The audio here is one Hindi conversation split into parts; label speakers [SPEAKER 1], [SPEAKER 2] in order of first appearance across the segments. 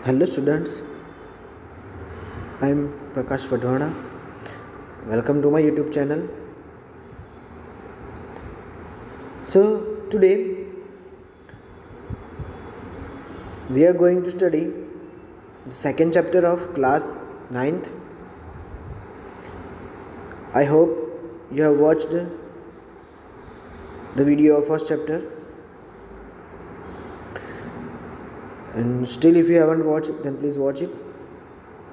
[SPEAKER 1] Hello students, I am Prakash Vadhwana. Welcome to my YouTube channel. So today we are going to study the second chapter of class 9th. I hope you have watched the video of first chapter. And still if you haven't watched, then please watch it.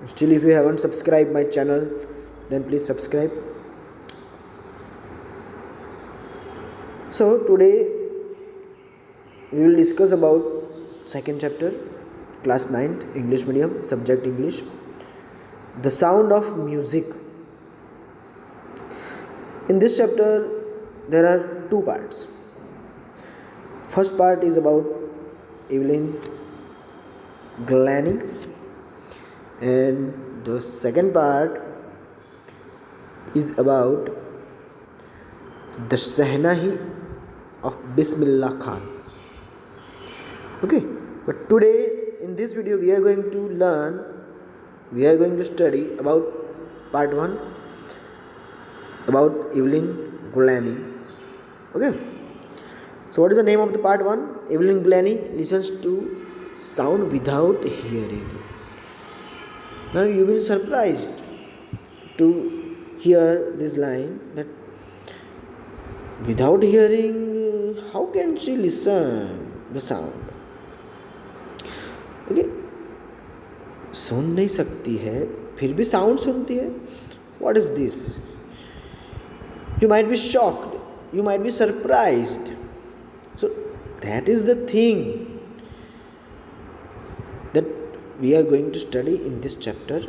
[SPEAKER 1] Still if you haven't subscribed my channel, then please subscribe. So today we will discuss about second chapter, class 9th, English medium, subject English, the sound of music. In this chapter there are two parts. First part is about Evelyn Glennie, and the second part is about the Shehnayi of Bismillah Khan. Okay, but today in this video we are going to study about part 1 about Evelyn Glennie. Okay, so what is the name of the part 1? Evelyn Glennie listens to sound without hearing. Now you will be surprised to hear this line that without hearing, how can she listen the sound? Okay, सुन नहीं सकती है फिर भी साउंड सुनती है. What is this? You might be shocked, you might be surprised. So that is the thing that we are going to study in this chapter,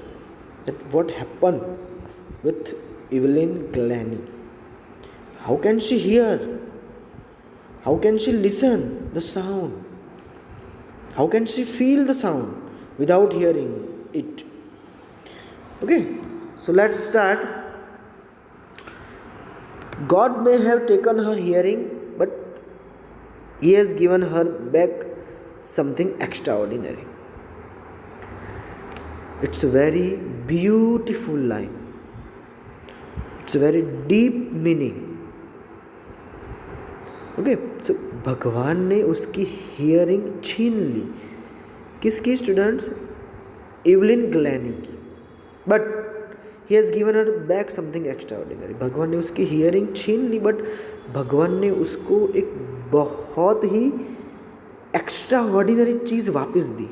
[SPEAKER 1] that what happened with Evelyn Glennie. How can she hear? How can she listen the sound? How can she feel the sound without hearing it? Okay, so let's start. God may have taken her hearing, but He has given her back something extraordinary. It's a very beautiful line. It's a very deep meaning. Okay, so भगवान ने उसकी हियरिंग छीन ली. किसकी स्टूडेंट्स? एवलिन ग्लैनी की. But he has given her back something extraordinary. भगवान ने उसकी हियरिंग छीन ली, बट भगवान ने उसको एक बहुत ही एक्स्ट्राऑर्डिनरी चीज़ वापस दी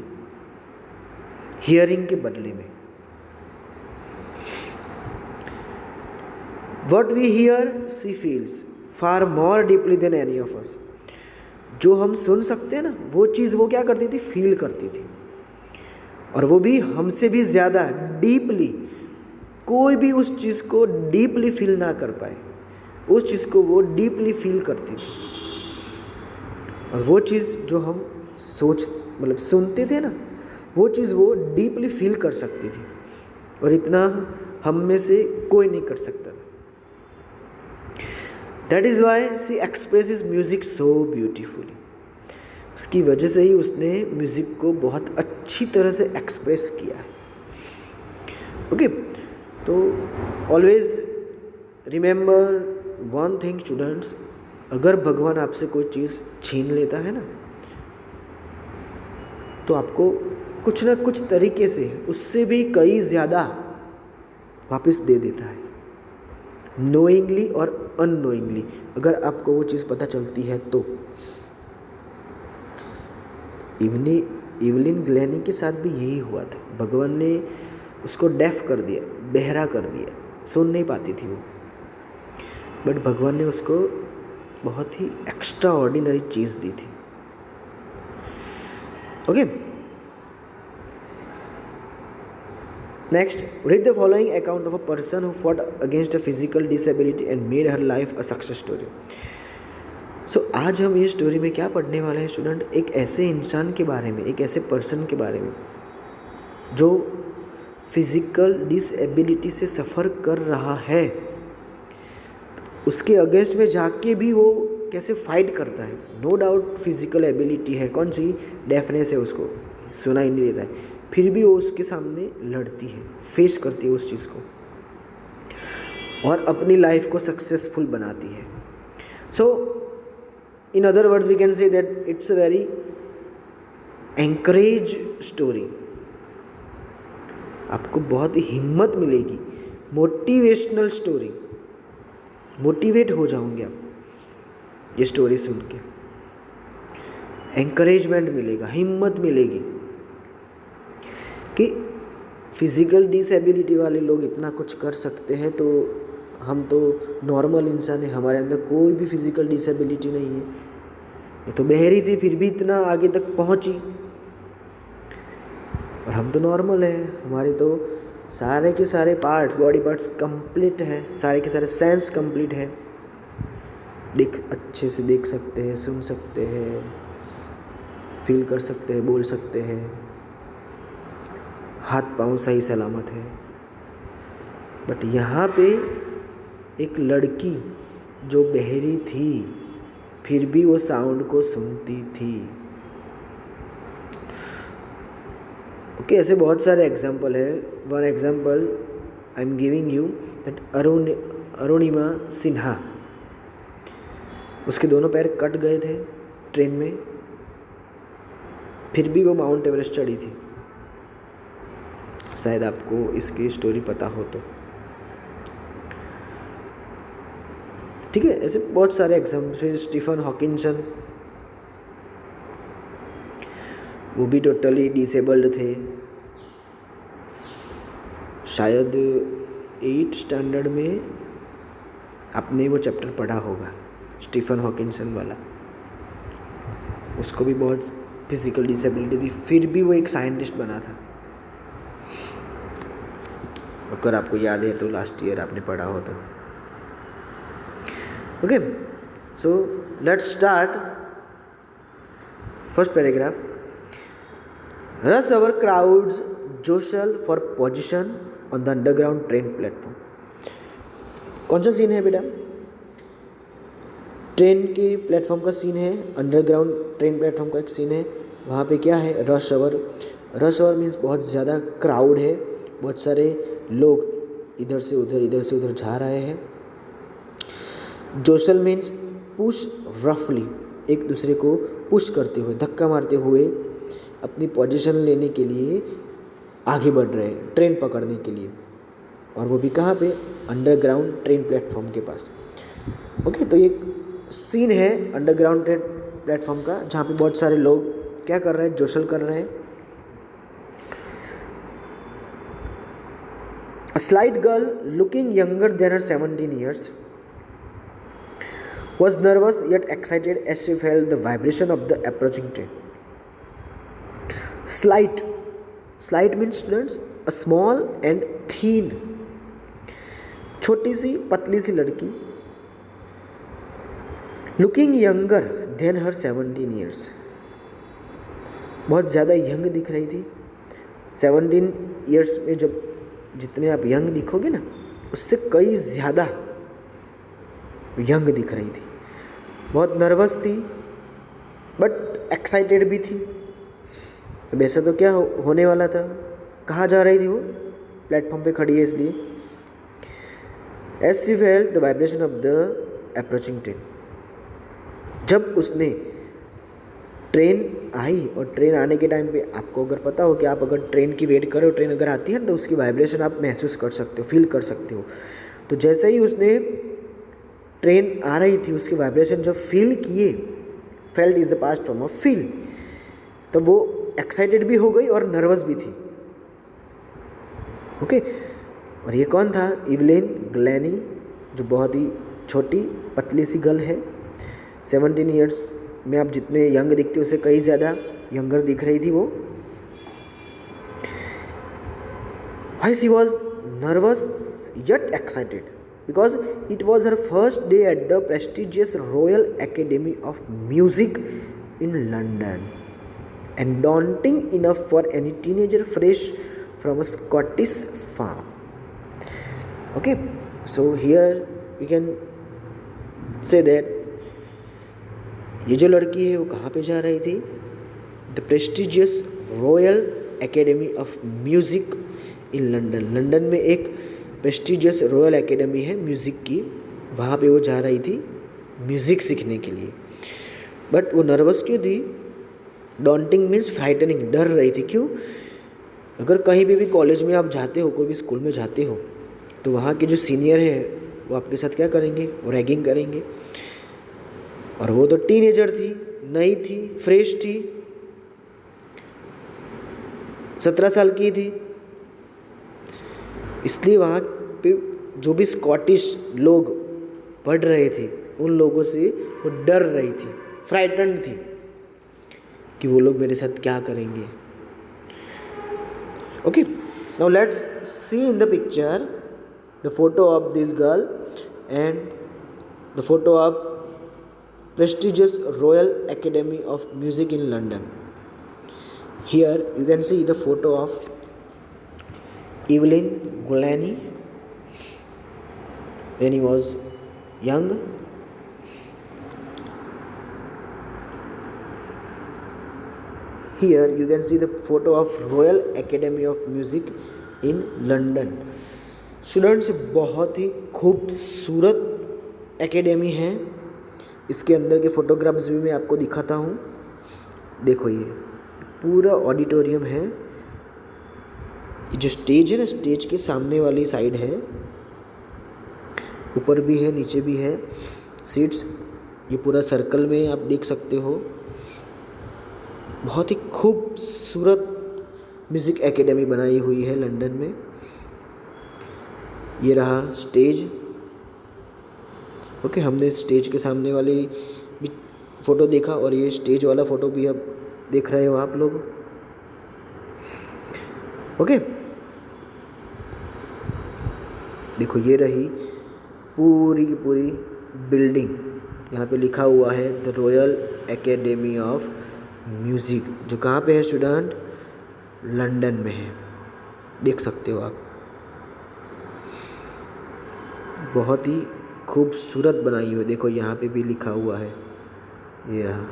[SPEAKER 1] हियरिंग के बदले में. What we hear, she feels far more deeply than any of us. जो हम सुन सकते हैं ना, वो चीज़ वो क्या करती थी? फील करती थी, और वो भी हमसे भी ज़्यादा डीपली. कोई भी उस चीज़ को डीपली फील ना कर पाए, उस चीज़ को वो डीपली फील करती थी. और वो चीज़ जो हम सुनते थे ना, वो चीज़ वो डीपली फील कर सकती थी, और इतना हम में से कोई नहीं कर सकता. That is why she expresses music so beautifully. उसकी वजह से ही उसने म्यूज़िक को बहुत अच्छी तरह से एक्सप्रेस किया है. ओके, तो always remember one thing students, अगर भगवान आपसे कोई चीज़ छीन लेता है ना, तो आपको कुछ ना कुछ तरीके से उससे भी कई ज़्यादा वापस दे देता है, नोइंगली और अननोइंगली, अगर आपको वो चीज़ पता चलती है तो. एवलिन ग्लैनी के साथ भी यही हुआ था. भगवान ने उसको डेफ कर दिया, बहरा कर दिया, सुन नहीं पाती थी वो, बट भगवान ने उसको बहुत ही एक्स्ट्रा ऑर्डिनरी चीज़ दी थी. Okay, next, read the following account of a person who fought against a physical disability and made her life a success story. So आज हम ये स्टोरी में क्या पढ़ने वाले हैं स्टूडेंट? एक ऐसे इंसान के बारे में, एक ऐसे पर्सन के बारे में जो फिजिकल डिसेबिलिटी से सफ़र कर रहा है. उसके अगेंस्ट में जाके भी वो कैसे फाइट करता है. नो डाउट फिजिकल एबिलिटी है, कौन सी? डेफनेस है, उसको सुना ही नहीं देता है, फिर भी वो उसके सामने लड़ती है, फेस करती है उस चीज़ को और अपनी लाइफ को सक्सेसफुल बनाती है. So in other words we can say that it's a very encourage story. आपको बहुत ही हिम्मत मिलेगी, मोटिवेशनल स्टोरी, मोटिवेट हो जाओगे आप ये स्टोरी सुन के. एंकरेजमेंट मिलेगा, हिम्मत मिलेगी कि फिज़िकल डिसेबिलिटी वाले लोग इतना कुछ कर सकते हैं, तो हम तो नॉर्मल इंसान हैं, हमारे अंदर कोई भी फिज़िकल डिसेबिलिटी नहीं है. ये तो बहरी थी फिर भी इतना आगे तक पहुंची, और हम तो नॉर्मल हैं, हमारे तो सारे के सारे पार्ट्स, बॉडी पार्ट्स कंप्लीट है, सारे के सारे सेंस कंप्लीट है. अच्छे से देख सकते हैं, सुन सकते हैं, फील कर सकते हैं, बोल सकते हैं, हाथ पाँव सही सलामत है. बट यहाँ पे एक लड़की जो बहरी थी फिर भी वो साउंड को सुनती थी. ओके, ऐसे बहुत सारे एग्जाम्पल है. One example I am giving you that Arunima Sinha, उसके दोनों पैर कट गए थे ट्रेन में, फिर भी वो माउंट एवरेस्ट चढ़ी थी. शायद आपको इसकी स्टोरी पता हो तो. ठीक है, ऐसे बहुत सारे एग्जाम्पल. फिर स्टीफन हॉकिंसन, वो भी टोटली डिसेबल्ड थे. शायद 8th स्टैंडर्ड में आपने वो चैप्टर पढ़ा होगा, स्टीफन हॉकिंसन वाला. उसको भी बहुत फिजिकल डिसेबिलिटी थी, फिर भी वो एक साइंटिस्ट बना था. अगर आपको याद है तो लास्ट ईयर आपने पढ़ा हो तो. Okay, so let's start. First paragraph. Rush hour crowds jostle for position on the underground train platform. कौन सा सीन है बेटा? ट्रेन के प्लेटफॉर्म का सीन है, अंडरग्राउंड ट्रेन प्लेटफॉर्म का एक सीन है. वहाँ पे क्या है? Rush hour. Rush hour means बहुत ज़्यादा क्राउड है, बहुत सारे लोग इधर से उधर जा रहे हैं. जोशल मीन्स पुश रफली, एक दूसरे को पुश करते हुए, धक्का मारते हुए अपनी पोजीशन लेने के लिए आगे बढ़ रहे हैं, ट्रेन पकड़ने के लिए. और वो भी कहाँ पे? अंडरग्राउंड ट्रेन प्लेटफॉर्म के पास. ओके, तो एक सीन है अंडरग्राउंड ट्रेन प्लेटफॉर्म का, जहाँ पे बहुत सारे लोग क्या कर रहे हैं? जोशल कर रहे हैं. A slight girl looking younger than her 17 years was nervous yet excited as she felt the vibration of the approaching train. Slight means students a small and thin, छोटी सी पतली सी लड़की, looking younger than her 17 years, बहुत ज़्यादा यंग दिख रही थी. 17 ईयर्स में जब जितने आप यंग दिखोगे ना, उससे कई ज़्यादा यंग दिख रही थी. बहुत नर्वस थी बट एक्साइटेड भी थी. वैसे तो क्या होने वाला था? कहाँ जा रही थी वो? प्लेटफॉर्म पे खड़ी है इसलिए. As she felt the vibration of the approaching train, जब उसने ट्रेन आई, और ट्रेन आने के टाइम पे आपको अगर पता हो कि आप अगर ट्रेन की वेट करो, ट्रेन अगर आती है ना, तो उसकी वाइब्रेशन आप महसूस कर सकते हो, फील कर सकते हो. तो जैसे ही उसने ट्रेन आ रही थी, उसकी वाइब्रेशन जो फील किए, felt is the past form of feel, तो वो एक्साइटेड भी हो गई और नर्वस भी थी. ओके, और ये कौन था? इवलिन ग्लैनी, जो बहुत ही छोटी पतली सी गर्ल है. 17 ईयर्स में आप जितने यंग दिखते हो उससे कई ज़्यादा यंगर दिख रही थी वो. Why she was nervous yet excited? Because it was her first day at the prestigious Royal Academy of Music in London, and daunting enough for any teenager fresh from a Scottish farm. Okay, so here we can say that ये जो लड़की है वो कहाँ पे जा रही थी? The prestigious royal academy of music in London. London में एक प्रेस्टिजियस रॉयल एकेडमी है म्यूज़िक की, वहाँ पे वो जा रही थी म्यूज़िक सीखने के लिए। बट वो नर्वस क्यों थी? डॉन्टिंग मीन्स फ्राइटनिंग, डर रही थी। क्यों? अगर कहीं भी कॉलेज में आप जाते हो, कोई भी स्कूल में जाते हो, तो वहाँ के जो सीनियर हैं वो आपके साथ क्या करेंगे? वो रैगिंग करेंगे। और वो तो टीनेजर थी, नई थी, फ्रेश थी, 17 साल की थी, इसलिए वहाँ पे जो भी स्कॉटिश लोग पढ़ रहे थे उन लोगों से वो डर रही थी, फ्राइटन्ड थी कि वो लोग मेरे साथ क्या करेंगे। Okay, now let's see in the picture the photo of this girl and the photo of prestigious Royal Academy of Music in London. Here you can see the photo of Evelyn Glennie when he was young. Here you can see the photo of Royal Academy of Music in London. Students, बहुत ही खूबसूरत एकेडमी है। इसके अंदर के फ़ोटोग्राफ्स भी मैं आपको दिखाता हूँ। देखो, ये पूरा ऑडिटोरियम है। ये जो स्टेज है ना, स्टेज के सामने वाली साइड है, ऊपर भी है, नीचे भी है सीट्स। ये पूरा सर्कल में आप देख सकते हो। बहुत ही खूबसूरत म्यूज़िक एकेडमी बनाई हुई है लंदन में। ये रहा स्टेज। ओके, हमने स्टेज के सामने वाली भी फ़ोटो देखा और ये स्टेज वाला फ़ोटो भी अब देख रहे हो आप लोग। ओके, देखो, ये रही पूरी की पूरी बिल्डिंग। यहाँ पे लिखा हुआ है the royal academy of music, जो कहाँ पे है स्टूडेंट? लंदन में है। देख सकते हो आप, बहुत ही खूबसूरत बनाई हुई। देखो, यहाँ पे भी लिखा हुआ है, ये रहा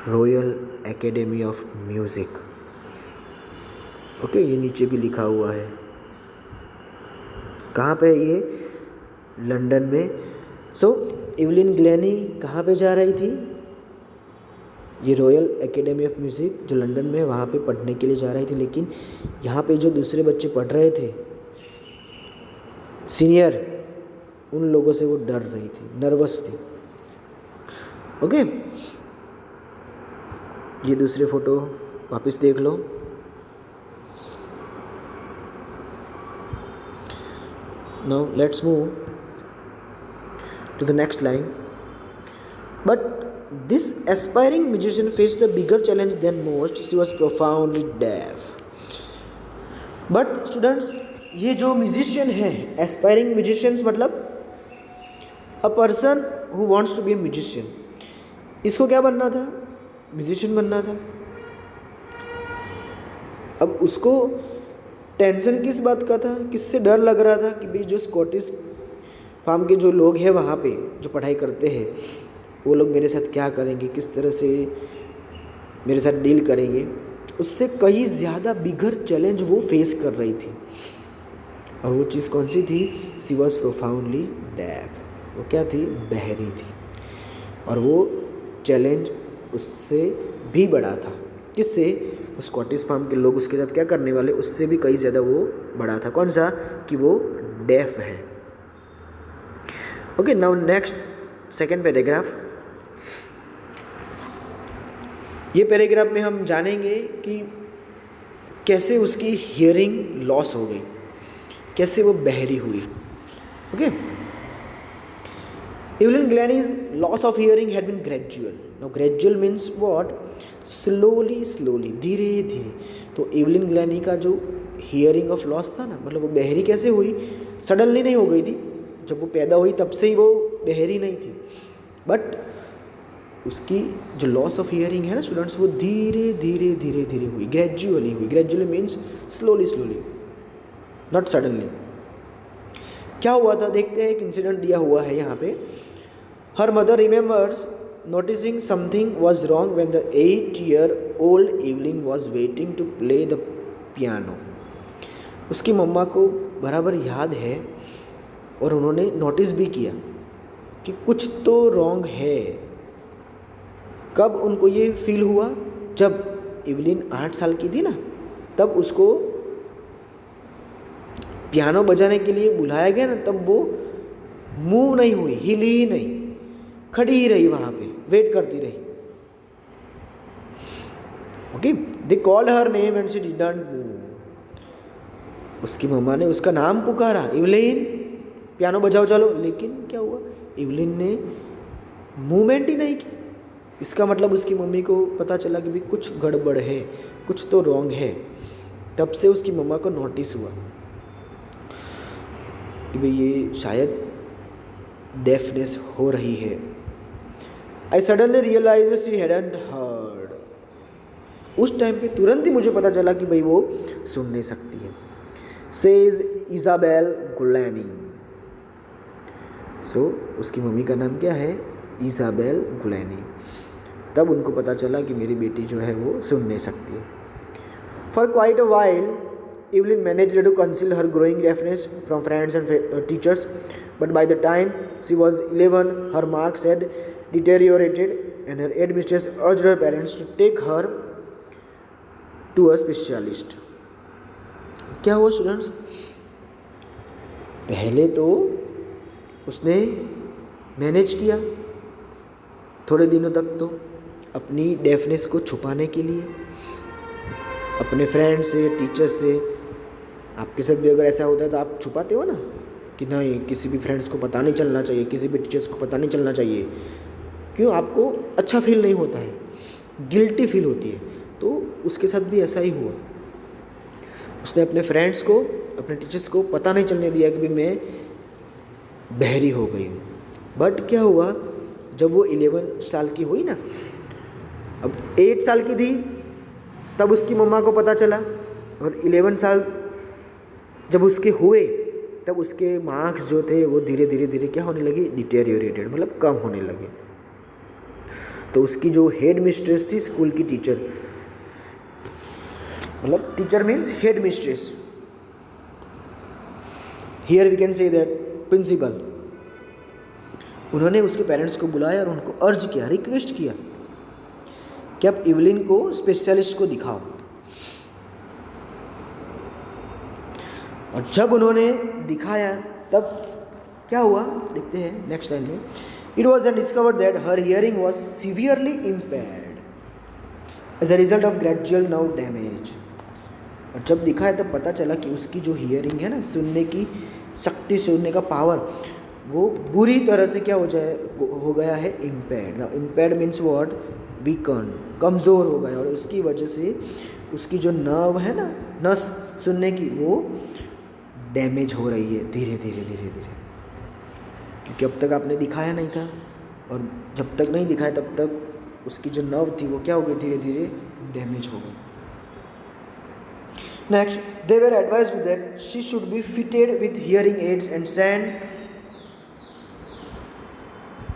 [SPEAKER 1] royal academy of music. Okay, ये नीचे भी लिखा हुआ है। कहाँ पे है ये? लंदन में। सो एवलिन ग्लेनी कहाँ पे जा रही थी? ये रॉयल एकेडमी ऑफ म्यूज़िक जो लंदन में है वहाँ पे पढ़ने के लिए जा रही थी। लेकिन यहाँ पे जो दूसरे बच्चे पढ़ रहे थे, सीनियर, उन लोगों से वो डर रही थी, नर्वस थी। ओके, ये दूसरे फ़ोटो वापस देख लो। Now let's move to the next line. But this aspiring musician faced a bigger challenge than most, she was profoundly deaf. But students, ये जो म्यूजिशियन है, एस्पायरिंग म्यूजिशियंस मतलब a person who wants to be a musician, इसको क्या बनना था? म्यूजिशियन बनना था। अब उसको टेंशन किस बात का था? किससे डर लग रहा था कि भाई जो स्कॉटिश फार्म के जो लोग हैं वहाँ पे जो पढ़ाई करते हैं, वो लोग मेरे साथ क्या करेंगे, किस तरह से मेरे साथ डील करेंगे। उससे कहीं ज़्यादा बिगर चैलेंज वो फेस कर रही थी। और वो चीज़ कौन सी थी? She was profoundly deaf. वो क्या थी? बहरी थी। और वो चैलेंज उससे भी बड़ा था। किससे? वो स्कॉटिश फार्म के लोग उसके साथ क्या करने वाले, उससे भी कहीं ज़्यादा वो बड़ा था। कौन सा? कि वो डेफ है। Okay, now next second paragraph. ये पैराग्राफ में हम जानेंगे कि कैसे उसकी हियरिंग लॉस हो गई, कैसे वो बहरी हुई। Okay, Evelyn Glennie's loss of hearing had been gradual. Now gradual means what? Slowly, धीरे धीरे। तो एवलिन ग्लैनी का जो हियरिंग ऑफ लॉस था ना, मतलब वो बहरी कैसे हुई? सडनली नहीं हो गई थी। जब वो पैदा हुई तब से ही वो बहरी नहीं थी, बट उसकी जो लॉस ऑफ हियरिंग है ना स्टूडेंट्स, वो धीरे धीरे हुई, ग्रेजुअली हुई। Gradually means slowly, not suddenly. क्या हुआ था? देखते हैं। एक इंसिडेंट दिया हुआ है यहाँ पे। Her mother remembers noticing something was wrong when the 8-year old Evelyn was waiting to play the piano. उसकी मम्मा को बराबर याद है और उन्होंने नोटिस भी किया कि कुछ तो रॉन्ग है। कब उनको ये फील हुआ? जब इवलिन 8 साल की थी ना, तब उसको पियानो बजाने के लिए बुलाया गया ना, तब वो मूव नहीं हुई, हिली ही नहीं, खड़ी ही रही, वहाँ पे वेट करती रही। Okay, they called her name and she did not move. उसकी मम्मा ने उसका नाम पुकारा, इवलिन पियानो बजाओ चलो, लेकिन क्या हुआ? इवलिन ने मूवमेंट ही नहीं की। इसका मतलब उसकी मम्मी को पता चला कि भी कुछ गड़बड़ है, कुछ तो रॉन्ग है। तब से उसकी मम्मा को नोटिस हुआ कि भाई ये शायद डेफनेस हो रही है। I suddenly realise she hadn't heard. उस टाइम पे तुरंत ही मुझे पता चला कि भाई वो सुन नहीं सकती है। Says Isabel गुलैनी। सो उसकी मम्मी का नाम क्या है? इजाबेल गुलैनी। तब उनको पता चला कि मेरी बेटी जो है वो सुन नहीं सकती है। For quite a while Evelyn managed to conceal her growing deafness from friends and teachers, but by the time she was 11, her marks had deteriorated, and her headmistress urged her parents to take her to a specialist. क्या हुआ स्टूडेंट्स? पहले तो उसने मैनेज किया थोड़े दिनों तक तो अपनी डेफनेस को छुपाने के लिए, अपने फ्रेंड्स से, टीचर्स से। आपके साथ भी अगर ऐसा होता है तो आप छुपाते हो ना कि नहीं, किसी भी फ्रेंड्स को पता नहीं चलना चाहिए, किसी भी टीचर्स को पता नहीं चलना चाहिए। क्यों? आपको अच्छा फील नहीं होता है, गिल्टी फील होती है। तो उसके साथ भी ऐसा ही हुआ। उसने अपने फ्रेंड्स को, अपने टीचर्स को पता नहीं चलने दिया कि भाई मैं बहरी हो गई हूँ। बट क्या हुआ, जब वो 11 साल की हुई ना, अब 8 साल की थी तब उसकी मम्मा को पता चला, और 11 साल जब उसके हुए तब उसके मार्क्स जो थे वो धीरे धीरे धीरे क्या होने लगे? डिटेरियोरेटेड, मतलब कम होने लगे। तो उसकी जो हेड मिस्ट्रेस थी, स्कूल की टीचर, मतलब teacher means headmistress, here we can say that principal, उन्होंने उसके पेरेंट्स को बुलाया और उनको अर्ज किया, रिक्वेस्ट किया कि आप इवलिन को स्पेशलिस्ट को दिखाओ। और जब उन्होंने दिखाया तब क्या हुआ देखते हैं नेक्स्ट लाइन में। It was then discovered that her hearing was severely impaired as a result of gradual nerve damage. और जब दिखाया तब पता चला कि उसकी जो हियरिंग है ना, सुनने की शक्ति, सुनने का पावर, वो बुरी तरह से क्या हो गया है? Impaired. Now impaired means what? Weaken, कमज़ोर हो गया। और उसकी वजह से उसकी जो नर्व है ना, नस सुनने की, वो डैमेज हो रही है धीरे धीरे धीरे धीरे। क्योंकि अब तक आपने दिखाया नहीं था, और जब तक नहीं दिखाया तब तक उसकी जो नर्व थी वो क्या हो गई? धीरे धीरे डैमेज हो गई। Next, they were advised that she should be fitted with hearing aids and send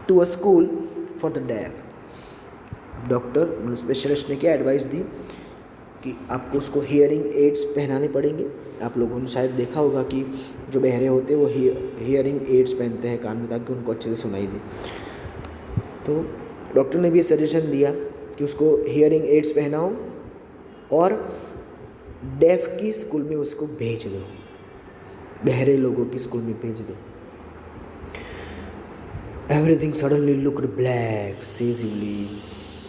[SPEAKER 1] to a school for the deaf. Doctor specialist ने क्या एडवाइस दी कि आपको उसको हियरिंग एड्स पहनाने पड़ेंगे। आप लोगों ने शायद देखा होगा कि जो बहरे होते हैं वो हियरिंग एड्स पहनते हैं कान में, ताकि उनको अच्छे से सुनाई दे। तो डॉक्टर ने भी सजेशन दिया कि उसको हियरिंग एड्स पहनाओ और डेफ की स्कूल में उसको भेज दो, बहरे लोगों की स्कूल में भेज दो। Everything suddenly looked black says Evelyn.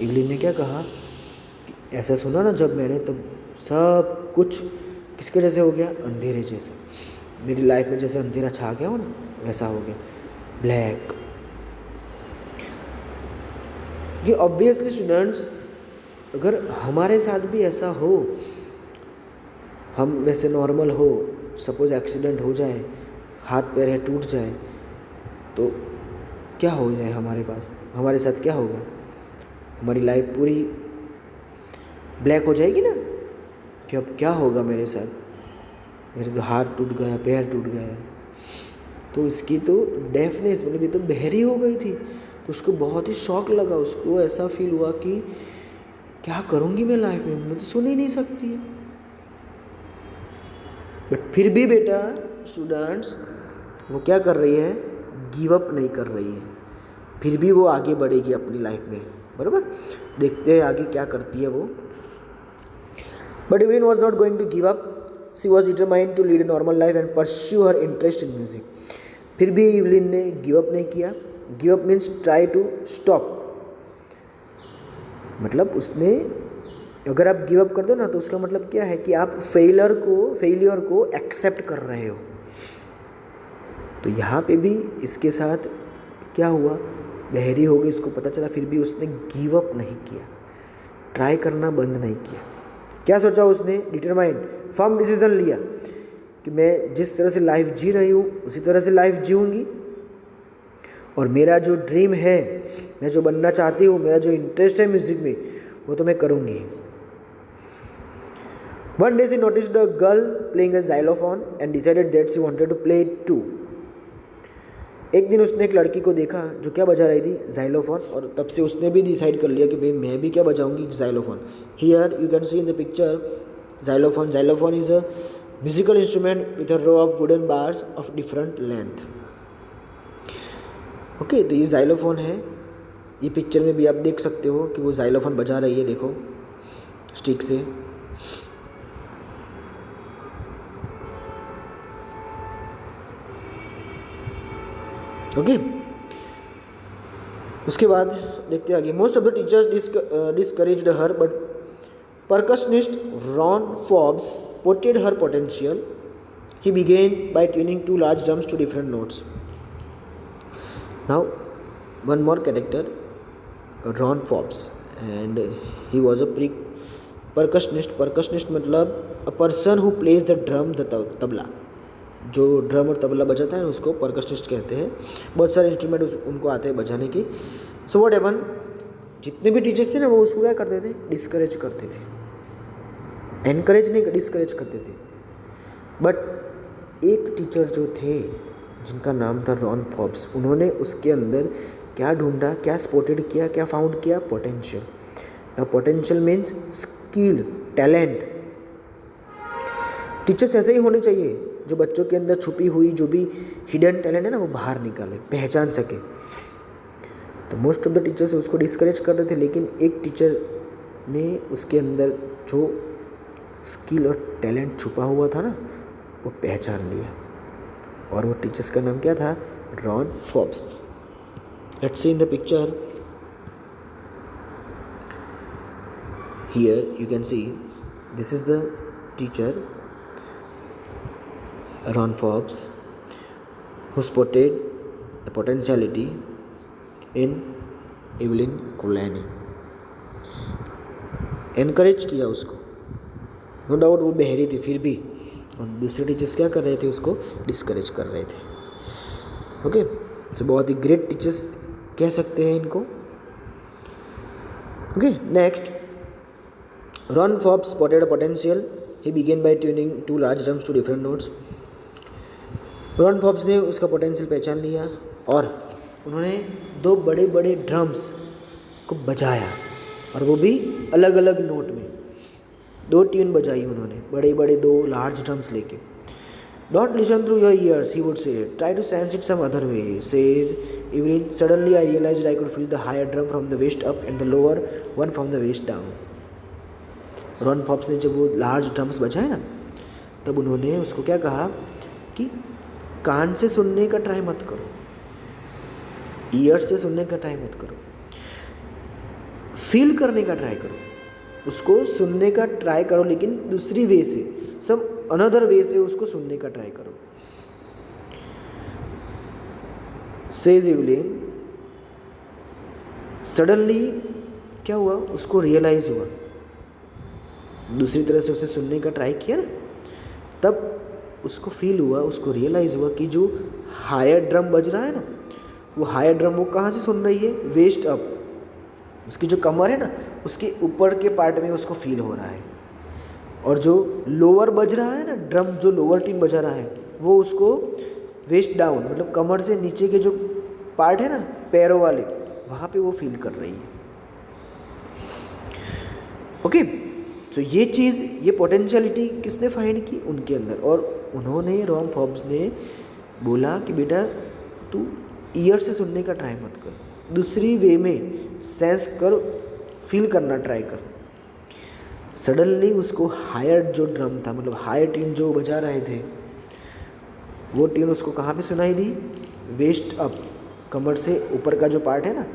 [SPEAKER 1] Evelyn ने क्या कहा कि ऐसा सुना ना जब मैंने, तब सब कुछ किसके जैसे हो गया? अंधेरे जैसे। मेरी लाइफ में जैसे अंधेरा छा गया हो ना, वैसा हो गया, ब्लैक। ये ऑब्वियसली स्टूडेंट्स, अगर हमारे साथ भी ऐसा हो, हम वैसे नॉर्मल हो, सपोज एक्सीडेंट हो जाए, हाथ पैर है टूट जाए, तो क्या हो जाए हमारे पास? हमारे साथ क्या होगा? हमारी लाइफ पूरी ब्लैक हो जाएगी ना कि अब क्या होगा मेरे साथ? मेरे तो हाथ टूट गया, पैर टूट गया। तो इसकी तो डेफनेस, मतलब ये तो बहरी हो गई थी। तो उसको बहुत ही शॉक लगा, उसको ऐसा फील हुआ कि क्या करूँगी मैं लाइफ में, मैं तो सुन ही नहीं सकती है। बट फिर भी बेटा स्टूडेंट्स वो क्या कर रही है, गिव अप नहीं कर रही है, फिर भी वो आगे बढ़ेगी अपनी लाइफ में, बराबर। देखते हैं आगे क्या करती है वो। But Evelyn was not going to give up, she was determined to lead a normal life and pursue her interest in music. फिर भी इवलिन ने गिव अप नहीं किया। Give up means try to stop, मतलब उसने, अगर आप गिव अप कर दो ना तो उसका मतलब क्या है कि आप फेलियर को एक्सेप्ट कर रहे हो। तो यहाँ पे भी इसके साथ क्या हुआ, बहरी हो गई, इसको पता चला, फिर भी उसने गिव अप नहीं किया, ट्राई करना बंद नहीं किया। क्या सोचा उसने, डिटरमाइंड, फर्म डिसीजन लिया कि मैं जिस तरह से लाइफ जी रही हूँ उसी तरह से लाइफ जीऊँगी, और मेरा जो ड्रीम है, मैं जो बनना चाहती हूँ, मेरा जो इंटरेस्ट है म्यूज़िक में, वो तो मैं करूँगी। One day she noticed a girl playing a xylophone and decided that she wanted to play it too. एक दिन उसने एक लड़की को देखा जो क्या बजा रही थी, xylophone, और तब से उसने भी डिसाइड कर लिया कि भाई मैं भी क्या बजाऊंगी, xylophone. Here you can see in the picture xylophone. Xylophone is a musical instrument with a row of wooden bars of different length. Okay, तो ये xylophone है। ये पिक्चर में भी आप देख सकते हो कि वो xylophone बजा रही है, देखो स्टिक से। ओके, उसके बाद देखते आगे। Most of the teachers discouraged her, but percussionist Ron Forbes spotted her potential. He began by tuning two large drums to different notes. Now, one more character, Ron Forbes, and he was a percussionist. Percussionist मतलब a person who plays the drum, the tabla. जो ड्रम और तबला बजाता है ना उसको परकशनिस्ट कहते हैं. बहुत सारे इंस्ट्रूमेंट उनको आते हैं बजाने की. सो व्हाट हैपन, जितने भी टीचर्स थे ना वो उसको क्या करते थे, डिस्करेज करते थे. एनकरेज नहीं, डिस्करेज करते थे. बट एक टीचर जो थे जिनका नाम था रॉन फॉब्स, उन्होंने उसके अंदर क्या ढूंढा, क्या स्पॉटेड किया, क्या फाउंड किया, पोटेंशियल. ना potential means skill, talent. Teachers ऐसे ही होने चाहिए जो बच्चों के अंदर छुपी हुई जो भी हिडन टैलेंट है ना वो बाहर निकाले, पहचान सके. तो मोस्ट ऑफ द टीचर्स उसको डिस्करेज कर रहे थे, लेकिन एक टीचर ने उसके अंदर जो स्किल और टैलेंट छुपा हुआ था ना वो पहचान लिया, और वो टीचर्स का नाम क्या था, Ron Forbes. Let's see in the picture. Here you can see this is the teacher Ron Forbes, who spotted the potentiality in Evelyn Colani. Encourage किया उसको. नो डाउट वो बहरी थी फिर भी, और दूसरे टीचर्स क्या कर रहे थे, उसको डिस्करेज कर रहे थे. ओके, सो बहुत ही ग्रेट टीचर्स कह सकते हैं इनको. Okay, next. Ron Forbes spotted a potential. He began by tuning two large drums to different notes. Ron Forbes ने उसका पोटेंशियल पहचान लिया और उन्होंने दो बड़े बड़े ड्रम्स को बजाया, और वो भी अलग अलग नोट में. दो ट्यून बजाई उन्होंने, बड़े बड़े दो लार्ज ड्रम्स लेके. Don't listen through your ears, he would say, try to sense it some other way, says Evelyn. Suddenly I realised I could feel the higher drum from the waist up and the lower one from the waist down. Ron Forbes ने जब वो लार्ज ड्रम्स बजाए ना, तब उन्होंने उसको क्या कहा कि कान से सुनने का ट्राई मत करो, ईयर से सुनने का ट्राई मत करो, फील करने का ट्राई करो. उसको सुनने का ट्राई करो, लेकिन दूसरी वे से, सम अनदर वे से उसको सुनने का ट्राई करो. Says Evelyn. सडनली क्या हुआ, उसको रियलाइज हुआ, दूसरी तरह से उसे सुनने का ट्राई किया ना, तब उसको फील हुआ, उसको रियलाइज़ हुआ कि जो हायर ड्रम बज रहा है ना, वो हायर ड्रम वो कहाँ से सुन रही है, वेस्ट अप. उसकी जो कमर है ना उसके ऊपर के पार्ट में उसको फील हो रहा है. और जो लोअर बज रहा है ना ड्रम, जो लोअर ट्यून बजा रहा है, वो उसको वेस्ट डाउन, मतलब कमर से नीचे के जो पार्ट है ना पैरों वाले, वहाँ पे वो फील कर रही है. ओके, तो ये चीज़, ये पोटेंशियलिटी किसने फाइंड की? उनके अंदर। और उन्होंने, रॉम फॉब्स ने बोला कि बेटा तू ईयर से सुनने का ट्राई मत कर, दूसरी वे में सेंस कर, फील करना ट्राई कर। सडनली उसको हायर जो ड्रम था, मतलब हायर ट्यून जो बजा रहे थे, वो ट्यून उसको कहाँ पे सुनाई दी? वेस्ट अप, कमर से ऊपर का जो पार्ट है ना,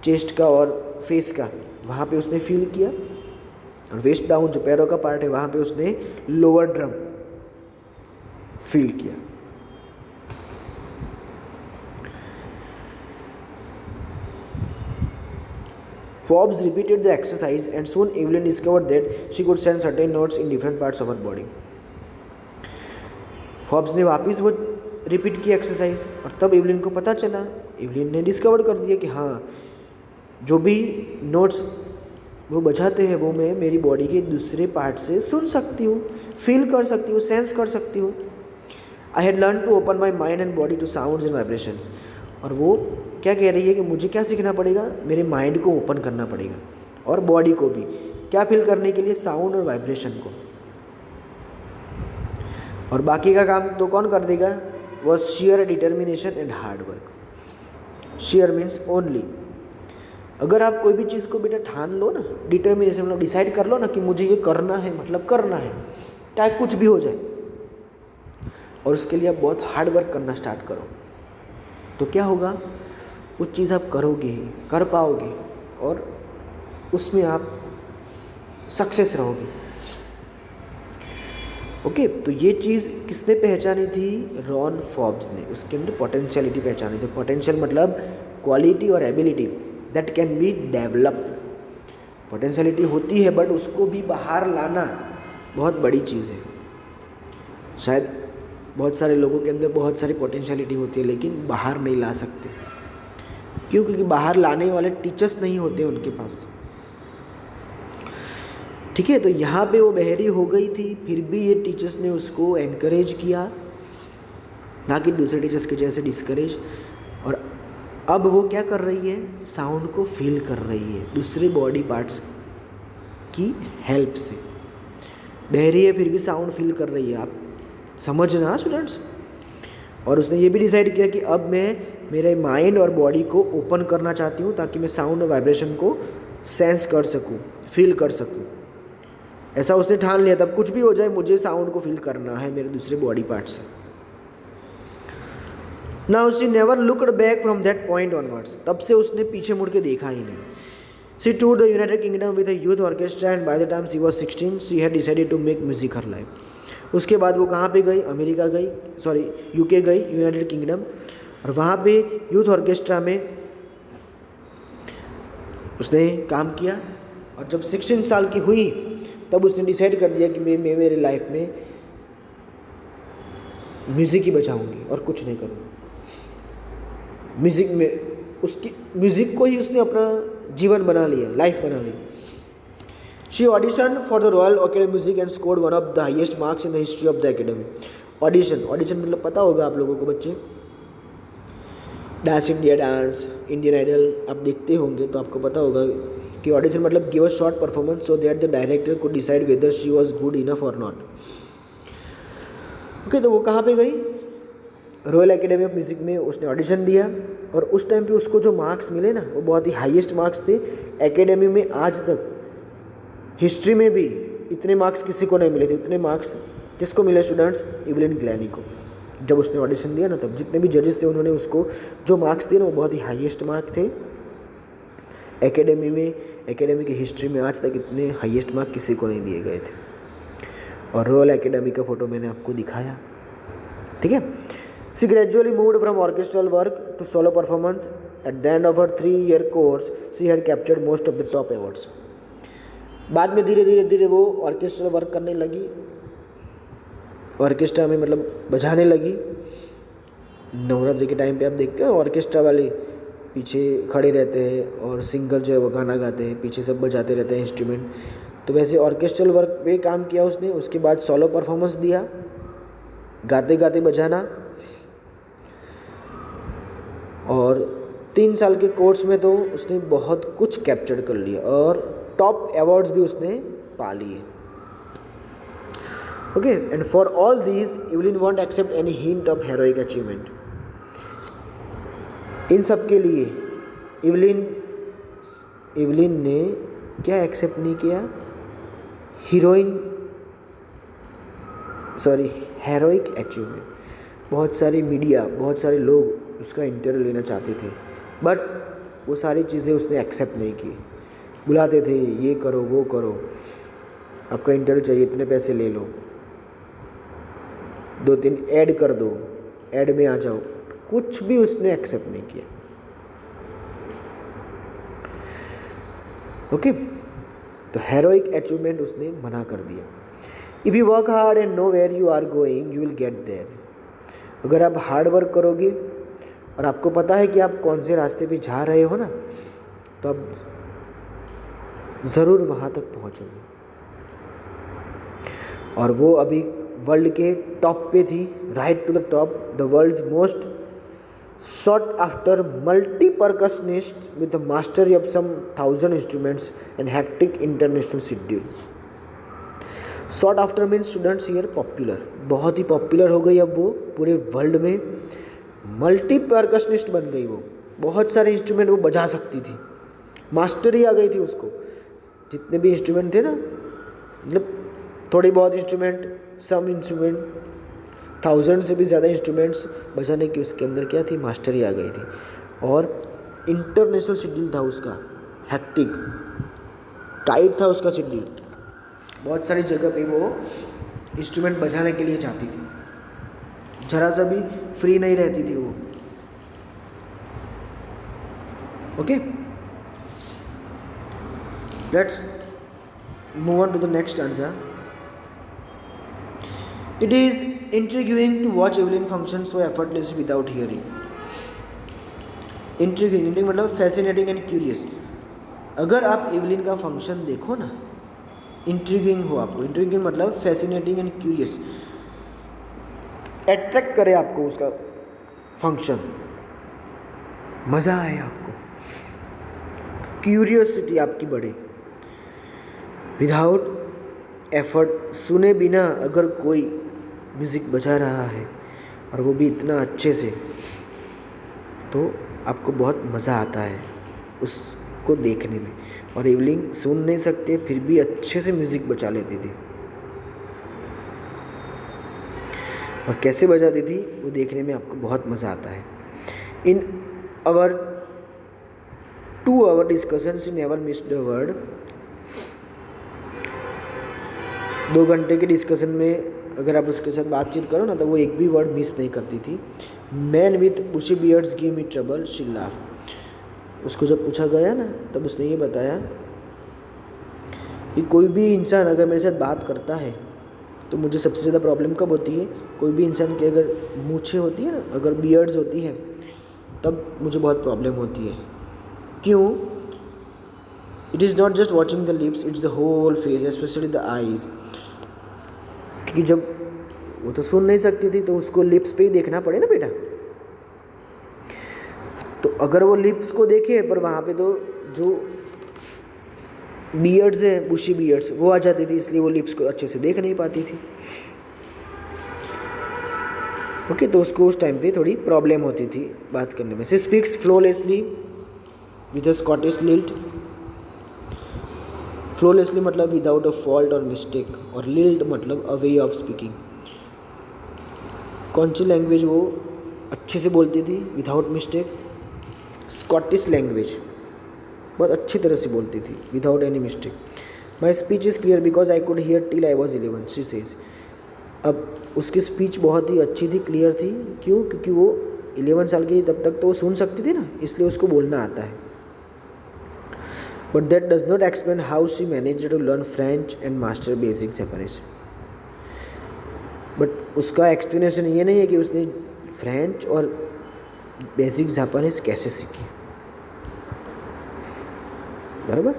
[SPEAKER 1] चेस्ट का और फेस का, वहाँ पे उसने फील किया। और वेस्ट डाउन जो पैरों का पार्ट है, वहाँ पे उसने लोअर ड्रम फील किया। Forbes repeated the exercise and soon Evelyn discovered that she could sense certain notes in different parts of her body. Forbes ने वापस वो रिपीट की एक्सरसाइज, और तब एवलिन को पता चला, एवलिन ने डिस्कवर कर दिया कि हाँ, जो भी नोट्स वो बजाते हैं वो मैं मेरी बॉडी के दूसरे पार्ट से सुन सकती हूँ, फील कर सकती हूँ, सेंस कर सकती हूँ। I had learn to open my mind and body to sounds and vibrations. और वो क्या कह रही है कि मुझे क्या सीखना पड़ेगा? मेरे माइंड को ओपन करना पड़ेगा और बॉडी को भी, क्या फील करने के लिए? साउंड और वाइब्रेशन को। और बाकी का काम तो कौन कर देगा? Was share determination and hard work. Share means only. अगर आप कोई भी चीज़ को बेटा ठान लो ना, डिटर्मिनेशन मतलब डिसाइड कर लो ना कि मुझे ये करना है, मतलब करना है, चाहे कुछ भी हो जाए, और उसके लिए आप बहुत हार्ड वर्क करना स्टार्ट करो, तो क्या होगा? वो चीज़ आप करोगे ही, कर पाओगे, और उसमें आप सक्सेस रहोगे। ओके, तो ये चीज़ किसने पहचानी थी? रॉन फॉब्स ने। उसके अंदर पोटेंशियलिटी पहचानी थी। पोटेंशियल मतलब क्वालिटी और ability that can be developed. Potentiality होती है बट उसको भी बाहर लाना बहुत बड़ी चीज़ है। शायद बहुत सारे लोगों के अंदर बहुत सारी पोटेंशियलिटी होती है लेकिन बाहर नहीं ला सकते। क्यों? क्योंकि बाहर लाने वाले टीचर्स नहीं होते उनके पास। ठीक है, तो यहाँ पे वो बहरी हो गई थी, फिर भी ये टीचर्स ने उसको एनकरेज किया, ना कि दूसरे टीचर्स के जैसे डिस्करेज। और अब वो क्या कर रही है? साउंड को फील कर रही है दूसरे बॉडी पार्ट्स की हेल्प से। बहरी है फिर भी साउंड फील कर रही है, आप समझना स्टूडेंट्स। और उसने ये भी डिसाइड किया कि अब मैं मेरे माइंड और बॉडी को ओपन करना चाहती हूँ ताकि मैं साउंड और वाइब्रेशन को सेंस कर सकूँ, फील कर सकूँ। ऐसा उसने ठान लिया, तब कुछ भी हो जाए मुझे साउंड को फील करना है मेरे दूसरे बॉडी पार्ट से। Now she never looked back from that point onwards. तब से उसने पीछे मुड़ के देखा ही नहीं। She toured the United Kingdom with a youth orchestra and by the time she was 16 she had decided to make music her life. उसके बाद वो कहाँ पे गई? अमेरिका गई, सॉरी यूके गई, यूनाइटेड किंगडम, और वहाँ पे यूथ ऑर्केस्ट्रा में उसने काम किया। और जब 16 साल की हुई तब उसने डिसाइड कर दिया कि मैं मेरे लाइफ में म्यूज़िक ही बजाऊंगी और कुछ नहीं करूँगी। म्यूज़िक में उसकी म्यूज़िक को ही उसने अपना जीवन बना लिया, लाइफ बना ली। She audition for the Royal Academy music and scored one of the highest marks in the history of the academy. Audition मतलब पता होगा आप लोगों को बच्चे, Dance India Dance, Indian Idol आप देखते होंगे तो आपको पता होगा कि ऑडिशन मतलब give a short performance so that the director could decide whether she was good enough और नॉट। ओके, तो वो कहाँ पे गई? रॉयल एकेडमी ऑफ म्यूज़िक में उसने ऑडिशन दिया, और उस टाइम पे उसको जो मार्क्स मिले ना वो बहुत ही हाईएस्ट मार्क्स थे। एकेडमी में आज तक हिस्ट्री में भी इतने मार्क्स किसी को नहीं मिले थे। इतने मार्क्स किसको मिले स्टूडेंट्स? इवलिन ग्लैनी को। जब उसने ऑडिशन दिया ना तब जितने भी जजेस थे उन्होंने उसको जो मार्क्स दिए ना वो बहुत ही हाईएस्ट मार्क थे। एकेडमी में, एकेडमी की हिस्ट्री में आज तक इतने हाईएस्ट मार्क किसी को नहीं दिए गए थे। और रॉयल एकेडमी का फोटो मैंने आपको दिखाया, ठीक है। She gradually moved from orchestral work to solo performance. At the end of her 3-year course she had captured most of the top awards. बाद में धीरे धीरे वो ऑर्केस्ट्रल वर्क करने लगी, ऑर्केस्ट्रा में मतलब बजाने लगी। नवरात्रि के टाइम पे आप देखते हो ऑर्केस्ट्रा वाले पीछे खड़े रहते हैं और सिंगर जो है वो गाना गाते हैं, पीछे सब बजाते रहते हैं इंस्ट्रूमेंट। तो वैसे ऑर्केस्ट्रल वर्क पे काम किया उसने। उसके बाद सोलो परफॉर्मेंस दिया, गाते गाते बजाना। और 3 साल के कोर्स में तो उसने बहुत कुछ कैप्चर कर लिया और टॉप अवार्ड्स भी उसने पा लिए। Okay, and for all these Evelyn won't accept any hint of heroic achievement. इन सब के लिए इवलिन ने क्या एक्सेप्ट नहीं किया? Heroic achievement. बहुत सारी मीडिया, बहुत सारे लोग उसका इंटरव्यू लेना चाहते थे, बट वो सारी चीज़ें उसने एक्सेप्ट नहीं की। बुलाते थे, ये करो वो करो, आपका इंटरव्यू चाहिए, इतने पैसे ले लो, 2-3 ऐड कर दो, ऐड में आ जाओ, कुछ भी उसने एक्सेप्ट नहीं किया। ओके, तो हेरोइक अचीवमेंट उसने मना कर दिया। If you work hard and know where you are going you will get there. अगर आप हार्ड वर्क करोगे और आपको पता है कि आप कौन से रास्ते पे जा रहे हो ना, तो आप ज़रूर वहाँ तक पहुँचोगे। और वो अभी वर्ल्ड के टॉप पे थी, right to the top, the world's most sought after multi-percussionist with the mastery of some 1000 instruments and hectic international schedule. Sought after means students here popular, बहुत ही पॉपुलर हो गई अब वो पूरे वर्ल्ड में। मल्टी परकशनिस्ट बन गई वो, बहुत सारे इंस्ट्रूमेंट वो बजा सकती थी, मास्टरी आ गई थी उसको। जितने भी इंस्ट्रूमेंट थे ना, मतलब थोड़ी बहुत इंस्ट्रूमेंट, सम इंस्ट्रूमेंट, 1000 से भी ज़्यादा इंस्ट्रूमेंट्स बजाने की उसके अंदर क्या थी? मास्टरी आ गई थी। और इंटरनेशनल शेड्यूल था उसका, हेक्टिक, टाइट था उसका शेड्यूल। बहुत सारी जगह पे वो इंस्ट्रूमेंट बजाने के लिए जाती थी, जरा सा भी फ्री नहीं रहती थी वो। Okay, let's move on to the next answer. It is intriguing to watch Evelyn function so effortlessly without hearing. Intriguing मतलब fascinating and curious। अगर आप एवलिन का फंक्शन देखो ना, इंट्रिगिंग हो आपको, इंट्रिगिंग मतलब फैसिनेटिंग एंड क्यूरियस, अट्रैक्ट करे आपको उसका फंक्शन, मज़ा आए आपको, क्यूरियोसिटी आपकी बढ़े। विदाउट एफर्ट, सुने बिना अगर कोई म्यूज़िक बजा रहा है और वो भी इतना अच्छे से, तो आपको बहुत मज़ा आता है उसको देखने में। और एवलिन सुन नहीं सकते फिर भी अच्छे से म्यूज़िक बजा लेती थी, और कैसे बजाती थी वो देखने में आपको बहुत मज़ा आता है। In our 2 hour discussion she never missed a word. 2 घंटे के डिस्कशन में अगर आप उसके साथ बातचीत करो ना, तो वो एक भी वर्ड मिस नहीं करती थी। Man with bushy beards give me trouble she laugh. उसको जब पूछा गया ना, तब उसने ये बताया कि कोई भी इंसान अगर मेरे साथ बात करता है तो मुझे सबसे ज़्यादा प्रॉब्लम कब होती है? कोई भी इंसान की अगर मूछें होती है ना, अगर बियर्ड्स होती हैं, तब मुझे बहुत प्रॉब्लम होती है। क्यों? It is not just watching the lips, it's the whole face, specially the eyes. क्योंकि जब वो तो सुन नहीं सकती थी, तो उसको लिप्स पे ही देखना पड़े ना बेटा। तो अगर वो लिप्स को देखे, पर वहाँ पे तो जो बियर्ड्स हैं, बुशी बियर्ड्स, वो आ जाती थी, इसलिए वो लिप्स को अच्छे से देख नहीं पाती थी। ओके, तो उसको उस टाइम पे थोड़ी प्रॉब्लम होती थी बात करने में। She speaks flawlessly with a Scottish lilt. Flawlessly मतलब विदाउट अ फॉल्ट और मिस्टेक, और लिल्ट मतलब अ वे ऑफ स्पीकिंग। कौन सी लैंग्वेज वो अच्छे से बोलती थी? विदाउट मिस्टेक, स्कॉटिश लैंग्वेज बहुत अच्छी तरह से बोलती थी, without any mistake. My speech is clear because I could hear till I was 11 she says. अब उसकी स्पीच बहुत ही अच्छी थी, क्लियर थी। क्यों? क्योंकि वो 11 साल की, तब तक तो वो सुन सकती थी ना, इसलिए उसको बोलना आता है। But that does not explain how she manage to learn French and master basic Japanese. But उसका एक्सप्लेनेशन ये नहीं है कि उसने फ्रेंच और बेसिक जापानीज कैसे सीखी, बराबर।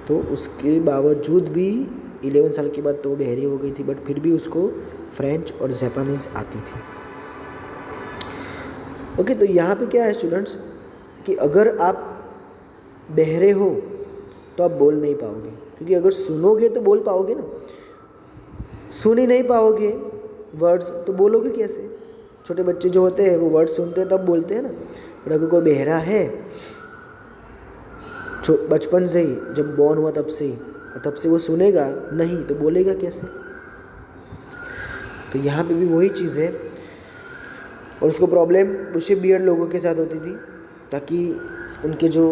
[SPEAKER 1] तो उसके बावजूद भी 11 साल के बाद तो वो बहरी हो गई थी, बट फिर भी उसको फ्रेंच और जापानीज आती थी। ओके, तो यहाँ पे क्या है स्टूडेंट्स, कि अगर आप बहरे हो तो आप बोल नहीं पाओगे, क्योंकि अगर सुनोगे तो बोल पाओगे ना, सुन ही नहीं पाओगे वर्ड्स तो बोलोगे कैसे। छोटे बच्चे जो होते हैं वो वर्ड्स सुनते हैं तब बोलते हैं ना, और अगर कोई बहरा है बचपन से ही, जब बॉर्न हुआ तब से ही, और तब से वो सुनेगा नहीं तो बोलेगा कैसे। तो यहाँ पे भी वही चीज़ है। और उसको प्रॉब्लम उसे बियर्ड लोगों के साथ होती थी, ताकि उनके जो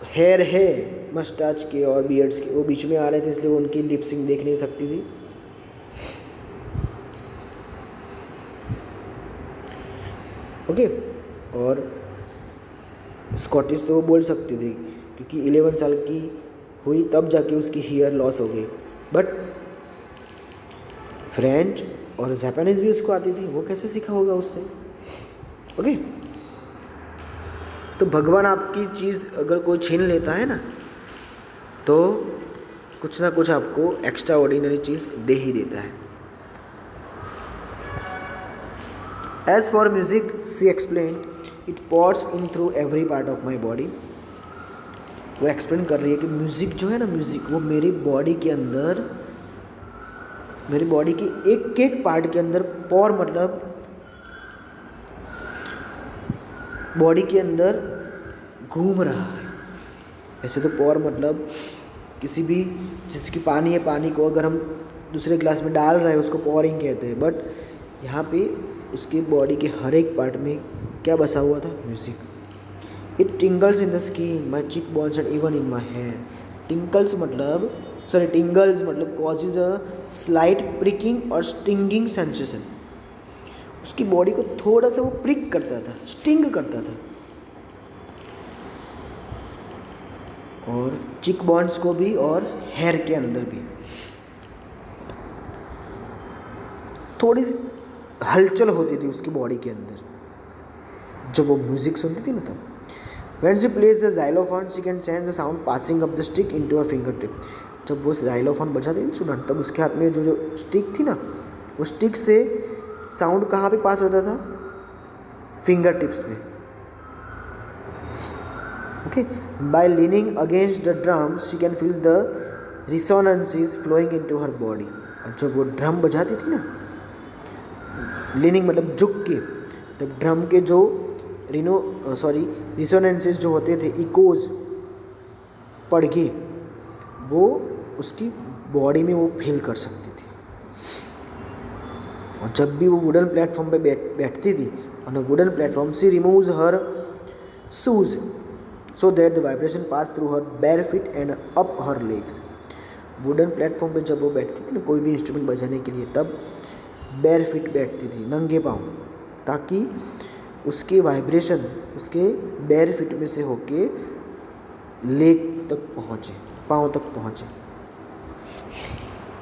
[SPEAKER 1] हेयर है मस्टाच के और बियर्ड्स के वो बीच में आ रहे थे, इसलिए वो उनकी लिपसिंग देख नहीं सकती थी। ओके, और स्कॉटिश तो वो बोल सकती थी, क्योंकि 11 साल की हुई तब जाके उसकी हेयर लॉस हो गई। बट फ्रेंच और जापानीज़ भी उसको आती थी, वो कैसे सीखा होगा उसने। ओके, तो भगवान आपकी चीज़ अगर कोई छीन लेता है ना, तो कुछ ना कुछ आपको एक्स्ट्रा ऑर्डिनरी चीज़ दे ही देता है। As for music she explain it pours in through every part of my body. वो एक्सप्लेन कर रही है कि म्यूज़िक जो है ना, म्यूज़िक वो मेरी बॉडी के अंदर, मेरी बॉडी की एक एक पार्ट के अंदर, पॉर मतलब बॉडी के अंदर घूम रहा है। ऐसे तो पॉर मतलब किसी भी, जैसे कि पानी है, पानी को अगर हम दूसरे ग्लास में डाल रहे हैं उसको पॉरिंग कहते हैं। बट यहाँ पे उसकी बॉडी के हर एक पार्ट में क्या बसा हुआ था, music. It tingles in the skin, my cheek bones and even in my hair. Tingles मतलब कॉजेज अ स्लाइट प्रिकिंग और स्टिंगिंग सेंसेशन। उसकी बॉडी को थोड़ा सा वो प्रिक करता था, स्टिंग करता था। और चिक बोन्स को भी और हेयर के अंदर भी थोड़ी सी हलचल होती थी उसकी बॉडी के अंदर जब वो म्यूजिक सुनती थी ना। तब When she plays the xylophone, she can sense the sound passing up the stick into her fingertip. जब वो xylophone बजाती थी स्टूडेंट, तब उसके हाथ में जो स्टिक थी ना, वो स्टिक से साउंड कहाँ पे पास होता था, फिंगर टिप्स में। Okay, by leaning against the drum she can feel the resonances flowing into her body. और जब वो ड्रम बजाती थी ना, लीनिंग मतलब झुक के, तब ड्रम के जो रिसोनेंसेस जो होते थे, इकोज पड़ के, वो उसकी बॉडी में वो फील कर सकती थी। और जब भी वो वुडन प्लेटफॉर्म पे बैठती थी, on a wooden platform she removes her shoes so that the vibration pass through her bare feet and up her legs. Wooden platform पे जब वो बैठती थी ना कोई भी इंस्ट्रूमेंट बजाने के लिए, तब बेयर फीट बैठती थी, नंगे पाँव, ताकि उसकी वाइब्रेशन उसके बेयर फीट में से होके लेग तक पहुँचे, पाँव तक पहुँचे।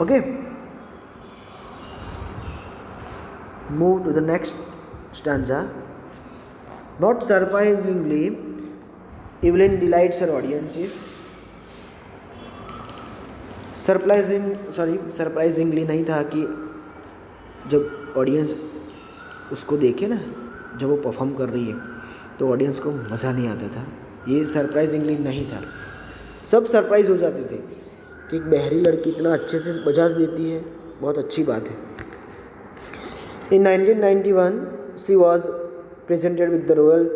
[SPEAKER 1] Okay, move to the next stanza. Not surprisingly Evelyn delights her audiences. Surprisingly नहीं था कि जब ऑडियंस उसको देखे ना, जब वो परफॉर्म कर रही है तो ऑडियंस को मज़ा नहीं आता था। ये सरप्राइजिंगली नहीं था, सब सरप्राइज हो जाते थे कि एक बहरी लड़की इतना अच्छे से बजा देती है, बहुत अच्छी बात है। In 1991 she was presented with the Royal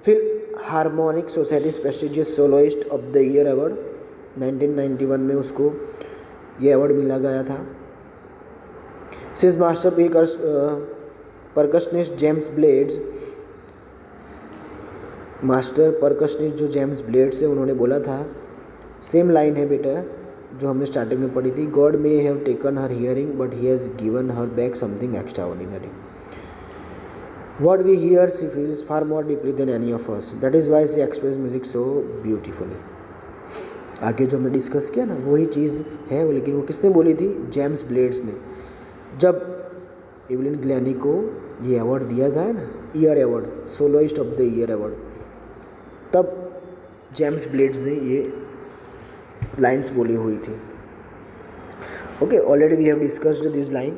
[SPEAKER 1] Philharmonic Society's prestigious soloist of the year award. 1991 में उसको ये अवार्ड मिला गया था। Says master percussionist James Blades, master percussionist जो जेम्स ब्लेड्स है, उन्होंने बोला था, सेम लाइन है बेटा जो हमने स्टार्टिंग में पढ़ी थी, God may have taken her hearing but he has given her back something extraordinary. What we hear she feels far more deeply than any of us, that is why she express music so beautifully. आगे जो हमने डिस्कस किया ना वही चीज़ है, लेकिन वो किसने बोली थी, जेम्स ब्लेड्स ने। जब इवलिन ग्लैनी को ये अवार्ड दिया गया ना, year award, soloist of the year award, तब जेम्स ब्लेड्स ने ये लाइन्स बोली हुई थी। Okay, already we have discussed this line,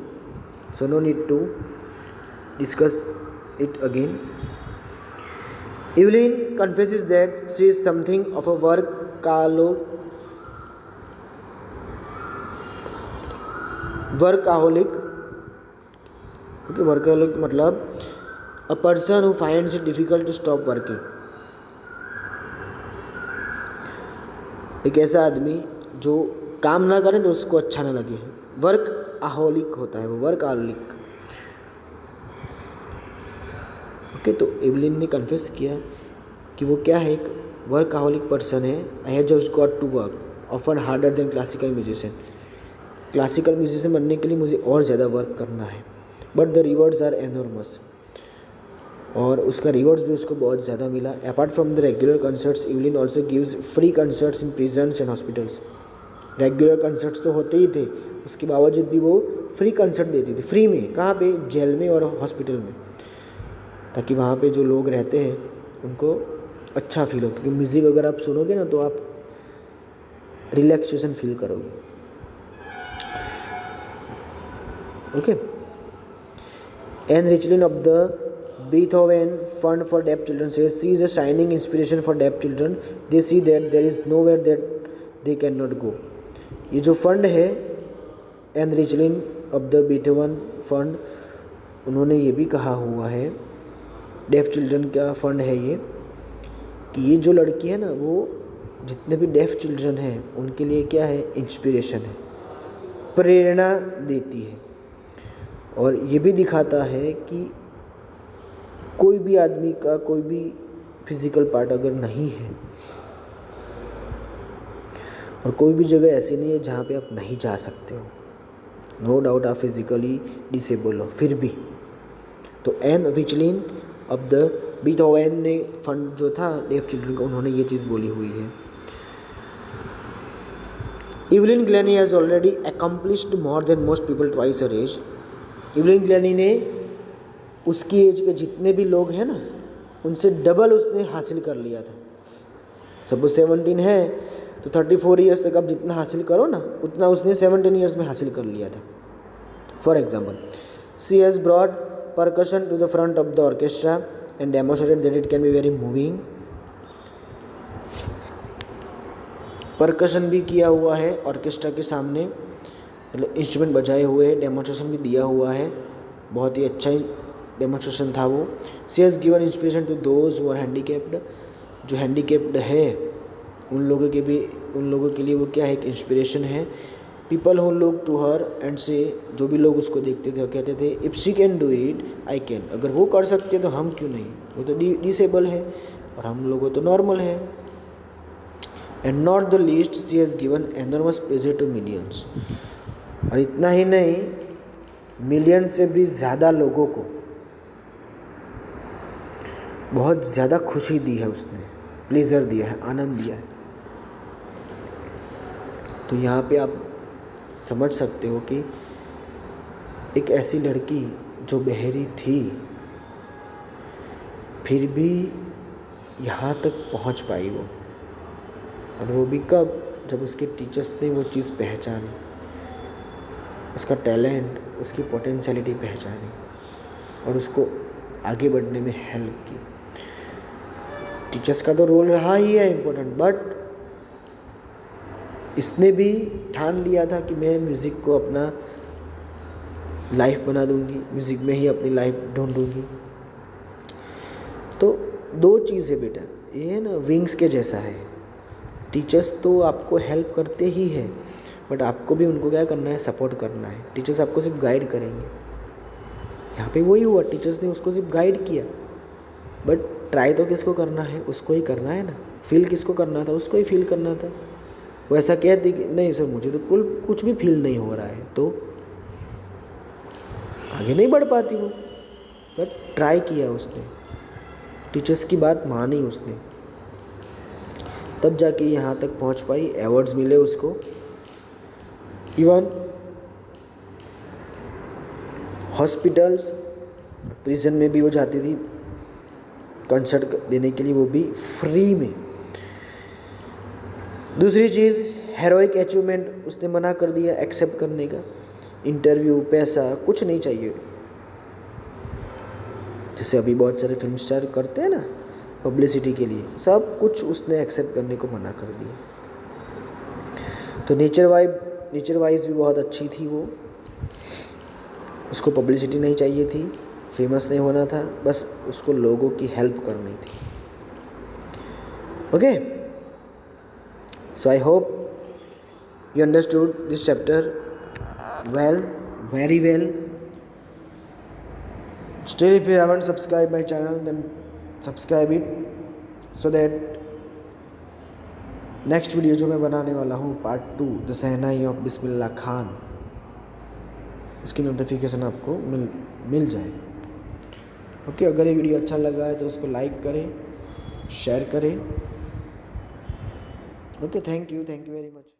[SPEAKER 1] so no need to discuss it again. Evelyn confesses that she is something of a workaholic. Okay, workaholic मतलब a person who finds it difficult to stop working. एक ऐसा आदमी जो काम ना करे तो उसको अच्छा ना लगे, वर्कaholic होता है वो, वर्कaholic. ओके, तो एवलिन ने कन्फेस किया कि वो क्या है, एक वर्कaholic पर्सन है. I have just got to work often harder than classical musician. Classical musician बनने के लिए मुझे और ज़्यादा वर्क करना है, but the rewards are enormous. और उसका रिवॉर्ड्स भी उसको बहुत ज़्यादा मिला. Apart from the regular concerts, Evelyn also gives free concerts in prisons and hospitals. Regular concerts तो होते ही थे, उसके बावजूद भी वो फ्री कंसर्ट देती थी, फ्री में. कहाँ पे? जेल में और हॉस्पिटल में, ताकि वहाँ पे जो लोग रहते हैं उनको अच्छा फील हो. क्योंकि म्यूज़िक अगर आप सुनोगे ना तो आप रिलैक्सेशन फील करोगे. Okay. Ann Richlin of the Beethoven Fund for Deaf Children says she is a shining inspiration for deaf children. They see that there is nowhere that they cannot go. ये जो फंड है Ann Richlin of the Beethoven Fund, उन्होंने ये भी कहा हुआ है, डेफ चिल्ड्रन का फंड है ये, कि ये जो लड़की है ना वो जितने भी डेफ चिल्ड्रन हैं उनके लिए क्या है, इंस्पिरेशन है, प्रेरणा देती है. और ये भी दिखाता है कि कोई भी आदमी का कोई भी फिजिकल पार्ट अगर नहीं है, और कोई भी जगह ऐसी नहीं है जहाँ पे आप नहीं जा सकते हो, नो डाउट आप फिजिकली डिसेबल हो फिर भी. तो Ann Richlin of the Beethoven ने फंड जो था डेफ चिल्ड्रन का, उन्होंने ये चीज़ बोली हुई है. Evelyn Glennie has already accomplished more than most people twice her age. Evelyn Glennie ने उसकी एज के जितने भी लोग हैं ना उनसे डबल उसने हासिल कर लिया था. सपोज 17 है तो 34 ईयर्स तक आप जितना हासिल करो ना उतना उसने 17 ईयर्स में हासिल कर लिया था. For example, she has brought percussion to the front of the orchestra and demonstrated that it can be very moving. Percussion भी किया हुआ है ऑर्केस्ट्रा के सामने, मतलब इंस्ट्रूमेंट बजाए हुए हैं, डेमोन्स्ट्रेशन भी दिया हुआ है, बहुत ही अच्छा डेमोन्स्ट्रेशन था वो. She has given inspiration to those who are handicapped. जो हैंडीकेप्ड है उन लोगों के लिए वो क्या है, एक इंस्पिरेशन है. People who look to her and say, जो भी लोग उसको देखते थे वो कहते थे if she can do it I can. अगर वो कर सकते तो हम क्यों नहीं, वो तो डिसेबल है और हम लोगों तो नॉर्मल है. And not the least she has given enormous pleasure to millions. और इतना ही नहीं, मिलियन से भी ज़्यादा लोगों को बहुत ज़्यादा खुशी दी है उसने, प्लेजर दिया है, आनंद दिया है. तो यहाँ पे आप समझ सकते हो कि एक ऐसी लड़की जो बहरी थी फिर भी यहाँ तक पहुँच पाई वो, और वो भी कब, जब उसके टीचर्स ने वो चीज़ पहचानी, उसका टैलेंट, उसकी पोटेंशियलिटी पहचानी और उसको आगे बढ़ने में हेल्प की. टीचर्स का तो रोल रहा ही है इम्पोर्टेंट, बट इसने भी ठान लिया था कि मैं म्यूज़िक को अपना लाइफ बना दूंगी, म्यूज़िक में ही अपनी लाइफ ढूंढूंगी. तो दो चीज़ है बेटा, ये है ना विंग्स के जैसा है. टीचर्स तो आपको हेल्प करते ही हैं, बट आपको भी उनको क्या करना है, सपोर्ट करना है. टीचर्स आपको सिर्फ गाइड करेंगे. यहाँ पे वही हुआ, टीचर्स ने उसको सिर्फ गाइड किया, बट ट्राई तो किसको करना है, उसको ही करना है ना. फील किसको करना था, उसको ही फील करना था. वो ऐसा कहती कि नहीं सर मुझे तो कुछ भी फील नहीं हो रहा है, तो आगे नहीं बढ़ पाती वो. बट ट्राई किया उसने, टीचर्स की बात मानी उसने, तब जाके यहाँ तक पहुँच पाई. अवार्ड्स मिले उसको. इवन हॉस्पिटल्स, प्रिजन में भी वो जाती थी कंसर्ट देने के लिए, वो भी फ्री में. दूसरी चीज़, हेरोइक अचीवमेंट उसने मना कर दिया एक्सेप्ट करने का. इंटरव्यू, पैसा कुछ नहीं चाहिए, जैसे अभी बहुत सारे फिल्म स्टार करते हैं ना, पब्लिसिटी के लिए, सब कुछ उसने एक्सेप्ट करने को मना कर दिया। तो नेचर वाइज भी बहुत अच्छी थी वो, उसको पब्लिसिटी नहीं चाहिए थी, फेमस नहीं होना था, बस उसको लोगों की हेल्प करनी थी। Okay, so I hope you understood this chapter well, very well. Still, if you haven't subscribed my channel, then subscribe it so that next video जो मैं बनाने वाला हूँ part 2 the shehnai of Bismillah Khan, इसकी नोटिफिकेशन आपको मिल जाए। ओके, अगर ये वीडियो अच्छा लगा है तो उसको लाइक करें, शेयर करें। Okay, thank you very much.